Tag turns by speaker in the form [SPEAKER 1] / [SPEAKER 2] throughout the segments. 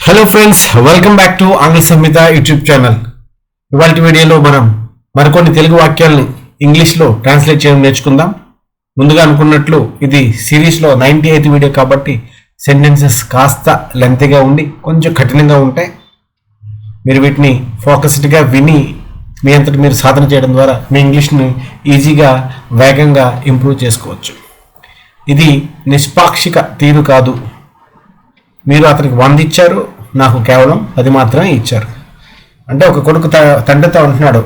[SPEAKER 1] Hello friends, welcome back to ఆంగ్ల సంహిత YouTube channel. ఇవాళ వీడియోలో మనం మరికొన్ని తెలుగు వాక్యాలను ఇంగ్లీష్లో ట్రాన్స్లేట్ చేయడం నేర్చుకుందాం. ముందుగా అనుకున్నట్లు ఇది సిరీస్లో 98th వీడియో కాబట్టి సెంటెన్సెస్ కాస్త లెంతీగా ఉండి కొంచెం కఠినంగా ఉంటాయి. మీరు వీటిని ఫోకస్డ్గా విని మీ అంతటి మీరు సాధన చేయడం ద్వారా మీ ఇంగ్లీష్ని ఈజీగా వేగంగా ఇంప్రూవ్ చేసుకోవచ్చు. ఇది నిష్పాక్షిక తీరు కాదు. మీరు అతనికి 100 ఇచ్చారు, నాకు కేవలం 10 మాత్రమే ఇచ్చారు. అంటే ఒక కొడుకు తండ్రితో అంటున్నాడు,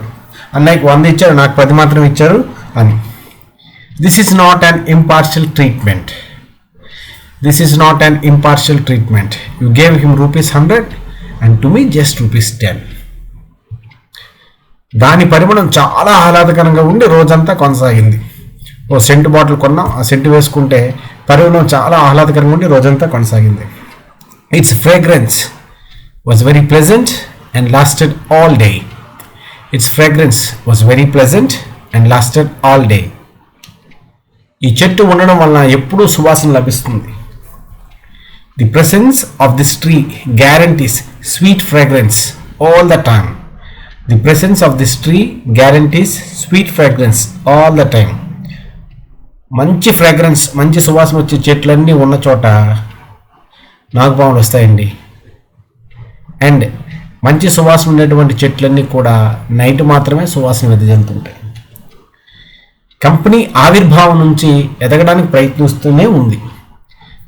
[SPEAKER 1] అన్నయ్యకి 100 ఇచ్చారు, నాకు 10 మాత్రమే ఇచ్చారు అని. This is not an impartial treatment. This is not an impartial treatment. You gave him ₹100 and to me just ₹10. దాని పరిమాణం చాలా ఆహ్లాదకరంగా ఉండి రోజంతా కొనసాగింది. ఓ సెంటు బాటిల్ కొన్నాం, ఆ సెంటు వేసుకుంటే పరిమాణం చాలా ఆహ్లాదకరంగా ఉండి రోజంతా కొనసాగింది. Its fragrance was very pleasant and lasted all day. Its fragrance was very pleasant and lasted all day. ఈ చెట్టు ఉండడం వలన ఎప్పుడూ సువాసన లభిస్తుంది. The presence of this tree guarantees sweet fragrance all the time. The presence of this tree guarantees sweet fragrance all the time. మంచి fragrance, మంచి సువాసన వచ్చే చెట్లన్నీ ఉన్న చోట నాగుపాములు వస్తాయండి. అండ్ మంచి సువాసన ఉండేటువంటి చెట్లన్నీ కూడా నైట్ మాత్రమే సువాసన వెదజల్లుతుంటాయి. కంపెనీ ఆవిర్భావం నుంచి ఎదగడానికి ప్రయత్నిస్తూనే ఉంది.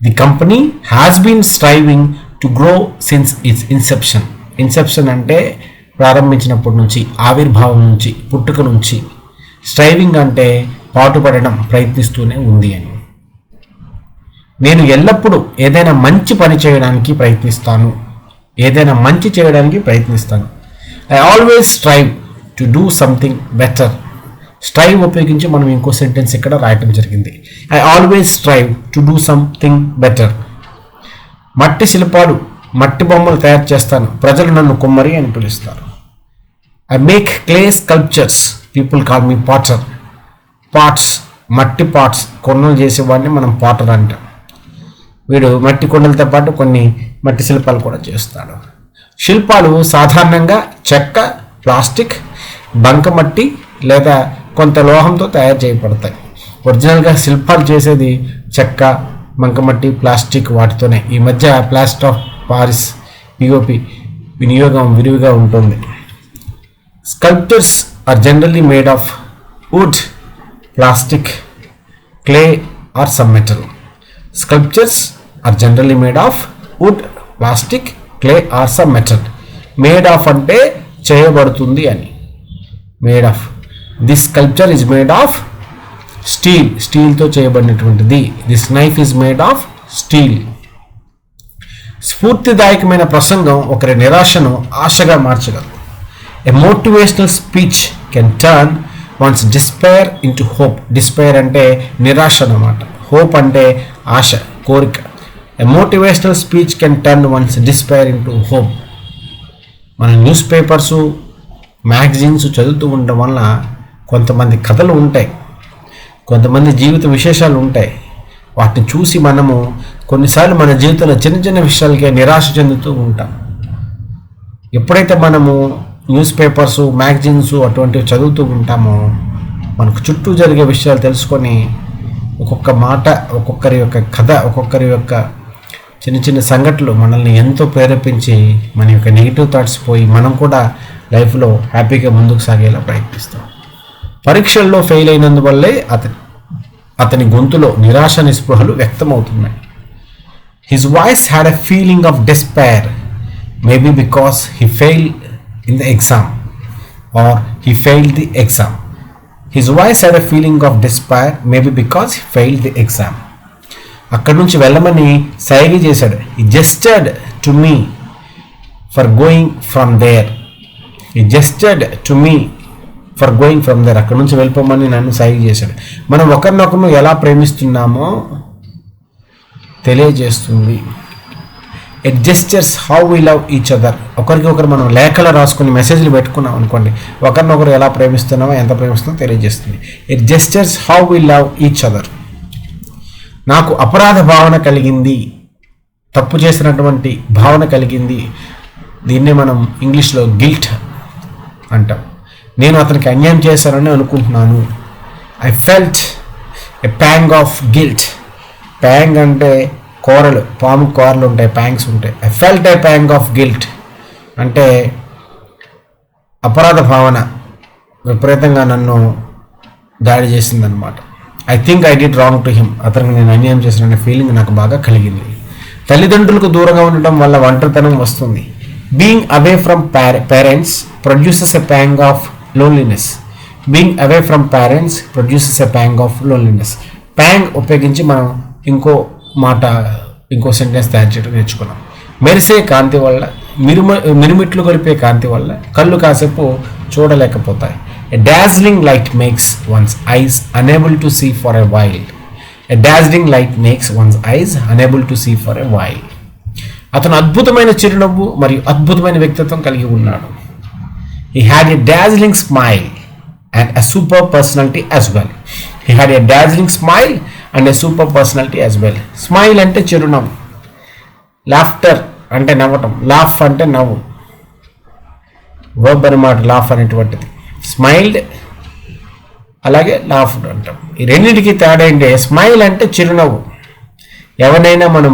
[SPEAKER 1] The company has been striving to grow since its inception. Inception అంటే ప్రారంభించినప్పటి నుంచి, ఆవిర్భావం నుంచి, పుట్టుక నుంచి. స్ట్రైవింగ్ అంటే పాటుపడడం, ప్రయత్నిస్తూనే ఉంది అని. నేను ఎల్లప్పుడూ ఏదైనా మంచి పని చేయడానికి ప్రయత్నిస్తాను. ఏదైనా మంచి చేయడానికి ప్రయత్నిస్తాను. I always strive to do something better. Strive ఉపయోగించి మనం ఇంకో సెంటెన్స్ ఇక్కడ రాయటం జరిగింది. I always strive to do something better. మట్టి శిల్పాలు, మట్టి బొమ్మలు తయారు చేస్తాను. ప్రజలు నన్ను కుమ్మరి అని పిలుస్తారు. I make clay sculptures. People call me potter. Pots, మట్టి పాట్స్, కొండలు చేసేవాడిని మనం పాటర్ అంటాం. వీడు మట్టి కొండలతో పాటు కొన్ని మట్టి శిల్పాలు కూడా చేస్తాడు. శిల్పాలు సాధారణంగా చెక్క, ప్లాస్టిక్, బంకమట్టి లేదా కొంత లోహంతో తయారు చేయబడతాయి. ఒరిజినల్గా శిల్పాలు చేసేది చెక్క, బంకమట్టి, ప్లాస్టిక్ వాటితోనే. ఈ మధ్య ప్లాస్టర్ ఆఫ్ పారిస్, పిఓపి వినియోగం విరివిగా ఉంటుంది. Sculptures are generally made of wood, plastic, clay or some metal. Sculptures are generally made of wood, plastic, clay or some metal. Made of అంటే చేయబడుతుంది అని. Made of. This sculpture is made of steel. స్టీల్తో చేయబడినటువంటిది. This knife is made of steel. స్ఫూర్తిదాయకమైన ప్రసంగం ఒకరి నిరాశను ఆశగా మార్చగలదు. A motivational speech can turn one's despair into hope. Despair అంటే నిరాశ అన్నమాట. Hope అంటే ఆశ, కోరిక. A motivational speech can turn one's despair into hope. మన న్యూస్ పేపర్సు, మ్యాగజైన్స్ చదువుతూ ఉండడం వల్ల కొంతమంది కథలు ఉంటాయి, కొంతమంది జీవిత విశేషాలు ఉంటాయి. వాటిని చూసి మనము కొన్నిసార్లు మన జీవితంలో చిన్న చిన్న విషయాలకే నిరాశ చెందుతూ ఉంటాం. ఎప్పుడైతే మనము న్యూస్ పేపర్సు, మ్యాగజైన్స్ అటువంటివి చదువుతూ ఉంటామో మనకు చుట్టూ జరిగే విషయాలు తెలుసుకొని ఒక్కొక్క మాట, ఒక్కొక్కరి యొక్క కథ, ఒక్కొక్కరి యొక్క చిన్న చిన్న సంఘటనలు మనల్ని ఎంతో ప్రేరేపించి మన యొక్క నెగిటివ్ థాట్స్ పోయి మనం కూడా లైఫ్లో హ్యాపీగా ముందుకు సాగేలా ప్రయత్నిస్తాం. పరీక్షల్లో ఫెయిల్ అయినందువల్లే అతని గొంతులో నిరాశ, నిస్పృహలు వ్యక్తమవుతున్నాయి. His voice had a feeling of despair, maybe because he fail in the exam or he failed the exam. His voice had a feeling of despair, maybe because he failed the exam. అక్కడి నుంచి వెళ్ళమని సైగ చేశాడు. He gestured to me for going from there. He gestured to me for going from there. అక్కడి నుంచి వెళ్ళిపోమని నన్ను సైగ చేశాడు. మనం ఒకరినొకరు ఎలా ప్రేమిస్తున్నామో తెలియజేస్తుంది. It gestures how we love each other. ఒకరికి ఒకరు మనం లేఖలు రాసుకుని మెసేజ్లు పెట్టుకున్నాం అనుకోండి, ఒకరినొకరు ఎలా ప్రేమిస్తున్నామో, ఎంత ప్రేమిస్తున్నామో తెలియజేస్తుంది. It gestures how we love each other. నాకు అపరాధ భావన కలిగింది. తప్పు చేసినటువంటి భావన కలిగింది. దీన్నే మనం ఇంగ్లీష్లో గిల్ట్ అంటాం. నేను అతనికి అన్యాయం చేశానని అనుకుంటున్నాను. I felt a pang of guilt. Pang అంటే కూరలు, పాము కూరలు ఉంటాయి, ప్యాంగ్స్ ఉంటాయి. I felt a pang of guilt అంటే అపరాధ భావన విపరీతంగా నన్ను దాడి చేసిందనమాట. I think I did wrong to him. అతనికి నేను అన్యాయం చేసిన ఫీలింగ్ నాకు బాగా కలిగింది. తల్లిదండ్రులకు దూరంగా ఉండటం వల్ల ఒంటరితనం వస్తుంది. Being away from parents produces a pang of loneliness. Being away from parents produces a pang of loneliness. Pang ఉపయోగించి మనం ఇంకో సెంటెన్స్ తయారు చేయడం నేర్చుకున్నాం. మెరిసే కాంతి వల్ల, మిరుమిట్లు గొలిపే కాంతి వల్ల కళ్ళు కాసేపు చూడలేకపోతాయి. A dazzling light makes one's eyes unable to see for a while. A dazzling light makes one's eyes unable to see for a while. అతను అద్భుతమైన చిరునవ్వు మరియు అద్భుతమైన వ్యక్తిత్వం కలిగి ఉన్నాడు. He had a dazzling smile and a super personality as well. He had a dazzling smile and a super personality as well. Smile అంటే చిరునవ్వు, లాఫ్టర్ అంటే నవ్వటం, లాఫ్ అంటే నవ్వు, వర్బ్ అనమాట లాఫ్ అనేటువంటిది. స్మైల్డ్ అలాగే లాఫ్డ్ అంటాం. ఈ రెండింటికి తేడా ఏంటి? స్మైల్ అంటే చిరునవ్వు, ఎవరినైనా మనం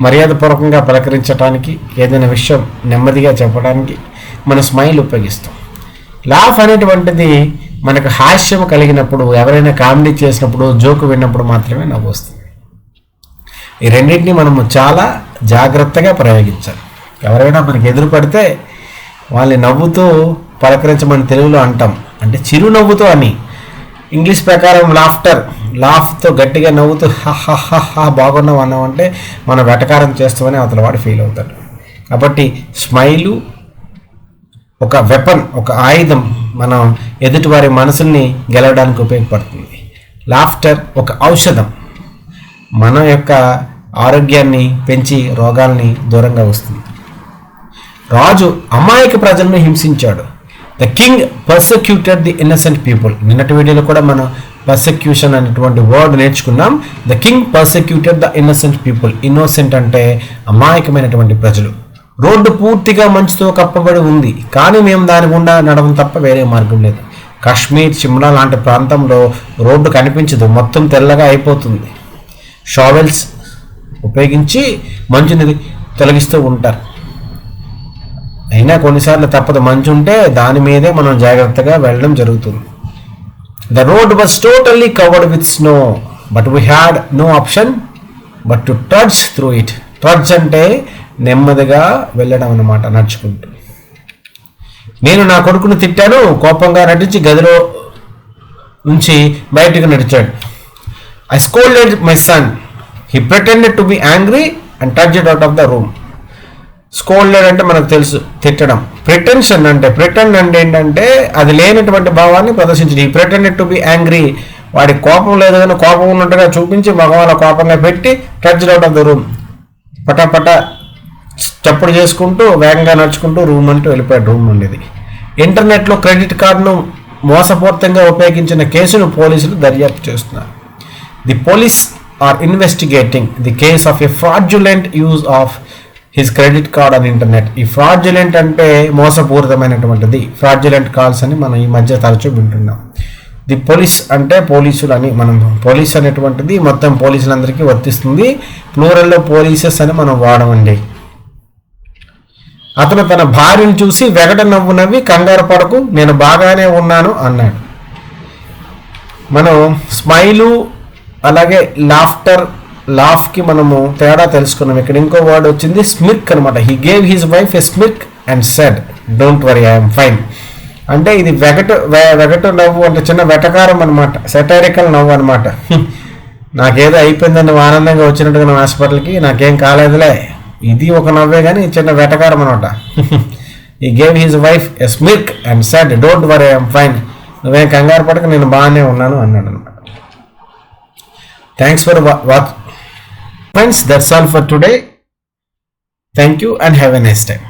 [SPEAKER 1] మర్యాదపూర్వకంగా పలకరించడానికి, ఏదైనా విషయం నెమ్మదిగా చెప్పడానికి మన స్మైల్ ఉపయోగిస్తాం. లాఫ్ అనేటువంటిది మనకు హాస్యం కలిగినప్పుడు, ఎవరైనా కామెడీ చేసినప్పుడు, జోకు విన్నప్పుడు మాత్రమే నవ్వు వస్తుంది. ఈ రెండింటిని మనము చాలా జాగ్రత్తగా ప్రయోగించాలి. ఎవరైనా మనకి ఎదురు పడితే వాళ్ళని నవ్వుతూ పలకరించమని తెలుగులో అంటాం, అంటే చిరునవ్వుతో అని. ఇంగ్లీష్ ప్రకారం లాఫ్తో గట్టిగా నవ్వుతూ హా బాగున్నావు అన్నామంటే మనం వెటకారం చేస్తామని అవతల వాడు ఫీల్ అవుతాడు. కాబట్టి స్మైలు ఒక వెపన్, ఒక ఆయుధం, మనం ఎదుటివారి మనసుల్ని గెలవడానికి ఉపయోగపడుతుంది. లాఫ్టర్ ఒక ఔషధం, మన యొక్క ఆరోగ్యాన్ని పెంచి రోగాల్ని దూరంగా వస్తుంది. రాజు అమాయక ప్రజలను హింసించాడు. The king persecuted the innocent people. నిన్నటి వీడియోలో కూడా మనం పర్సెక్యూషన్ అనేటువంటి వర్డ్ నేర్చుకున్నాం. The king persecuted the innocent people. Innocent అంటే అమాయకమైనటువంటి ప్రజలు. రోడ్డు పూర్తిగా మంచుతో కప్పబడి ఉంది, కానీ మేము దాని గుండా నడవడం తప్ప వేరే మార్గం లేదు. కాశ్మీర్, సిమ్లా లాంటి ప్రాంతంలో రోడ్డు కనిపించదు, మొత్తం తెల్లగా అయిపోతుంది. షావెల్స్ ఉపయోగించి మంచుని తొలగిస్తూ ఉంటారు. అయినా కొన్నిసార్లు తప్పదు, మంచు ఉంటే దాని మీదే మనం జాగ్రత్తగా వెళ్ళడం జరుగుతుంది. The road was totally covered with snow but we had no option but to trudge through it. Trudge అంటే నెమ్మదిగా వెళ్ళడం అన్నమాట, నడుచుకుంటూ. నేను నా కొడుకును తిట్టాను, కోపంగా నటించి గదిలో నుంచి బయటకు నడిచాడు. I scolded my son. He pretended to be angry and touched out of the room. Scolded అంటే మనకు తెలుసు, తిట్టడం. ప్రిటెన్షన్ అంటే ఏంటంటే అది లేనటువంటి భావాన్ని ప్రదర్శించడం. ఈ ప్రిటెండెడ్ టు బి యాంగ్రీ, వాడి కోపం లేదు కానీ కోపం ఉన్నట్టుగా చూపించి మగవాళ్ళ కోపంగా పెట్టి touched out of the room. పటాపట చప్పుడు చేసుకుంటూ వేగంగా నడుచుకుంటూ రూమ్ అంటూ వెళ్ళిపోయాడు. రూమ్ ఉండేది. ఇంటర్నెట్లో క్రెడిట్ కార్డును మోసపూరితంగా ఉపయోగించిన కేసును పోలీసులు దర్యాప్తు చేస్తున్నారు. The police are investigating the case of a fraudulent use of his credit card on internet. ఈ ఫ్రాడ్యులెంట్ అంటే మోసపూరితమైనటువంటిది. ఫ్రాడ్యులెంట్ కాల్స్ అని మనం ఈ మధ్య తరచూ వింటున్నాం. ది పోలీస్ అంటే పోలీసులు అని, మనం పోలీస్ అనేటువంటిది మొత్తం పోలీసులందరికీ వర్తిస్తుంది. ప్లూరల్లో పోలీసెస్ అని మనం వాడమండి. అతను తన భార్యను చూసి వెగట నవ్వు నవ్వి కంగారు పడకు, నేను బాగానే ఉన్నాను అన్నాడు. మనం స్మైలు అలాగే లాఫ్కి మనము తేడా తెలుసుకున్నాం. ఇక్కడ ఇంకో వర్డ్ వచ్చింది స్మిర్క్ అనమాట. He gave his wife a smirk and said don't worry I'm fine. అంటే ఇది వెగటు నవ్వు అంటే చిన్న వెటకారం అనమాట, సెటైరికల్ నవ్వు అనమాట. నాకేదో అయిపోయిందని ఆనందంగా వచ్చినట్టుగా నా హాస్పిటల్కి, నాకేం కాలేదులే, ఇది ఒక నవ్వే కానీ చిన్న వెటకారం అనమాట. He gave his wife a smirk and said don't worry I'm fine. నువ్వేం కంగారు పడక, నేను బాగానే ఉన్నాను అన్నాడు అనమాట. Thanks for watch friends. That's all for today. Thank you and have a nice time.